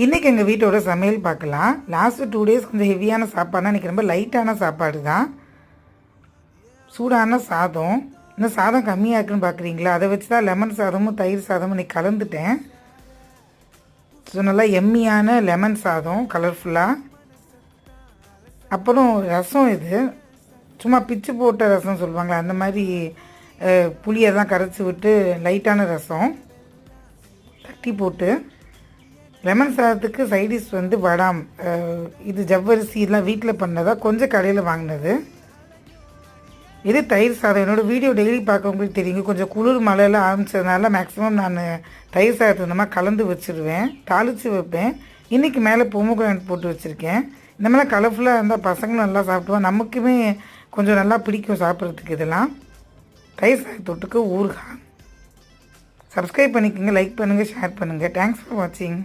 இன்றைக்கி எங்கள் வீட்டோட சமையல் பார்க்கலாம். லாஸ்ட்டு 2 டேஸ் கொஞ்சம் ஹெவியான சாப்பாடுனா இன்றைக்கி ரொம்ப லைட்டான சாப்பாடு தான். சூடான சாதம். இன்னும் சாதம் கம்மியாக இருக்குன்னு பார்க்குறீங்களா? அதை வச்சு தான் லெமன் சாதமும் தயிர் சாதமும் இன்றைக்கி கலந்துட்டேன். ஸோ நல்லா எம்மியான லெமன் சாதம் கலர்ஃபுல்லாக. அப்புறம் ரசம். இது சும்மா பிச்சு போட்ட ரசம் சொல்லுவாங்களே அந்த மாதிரி புளியெல்லாம் கரைச்சி விட்டு லைட்டான ரசம் தட்டி போட்டு. லெமன் சாதத்துக்கு சைடிஷ் வந்து வடாம். இது ஜவ்வரிசி இதெல்லாம் வீட்டில் பண்ணதா, கொஞ்சம் கடையில் வாங்கினது. இது தயிர் சாதம். என்னோடய வீடியோ டெய்லி பார்க்குறவங்களுக்கு தெரியுங்க. கொஞ்சம் குளிர் மழையெல்லாம் ஆரம்பித்ததுனால மேக்ஸிமம் நான் தயிர் சாதத்தை இந்த மாதிரி கலந்து வச்சுருவேன், தாளித்து வைப்பேன். இன்றைக்கி மேலே பொமோகிரானேட் போட்டு வச்சுருக்கேன். இந்த மாதிரிலாம் கலர்ஃபுல்லாக இருந்தால் பசங்களும் நல்லா சாப்பிடுவோம், நமக்குமே கொஞ்சம் நல்லா பிடிக்கும் சாப்பிட்றதுக்கு. இதெல்லாம் தயிர் சாதத்தொட்டுக்கு ஊறுகாய். சப்ஸ்கிரைப் பண்ணிக்கோங்க, லைக் பண்ணுங்கள், ஷேர் பண்ணுங்கள். தேங்க்ஸ் ஃபார் வாட்சிங்.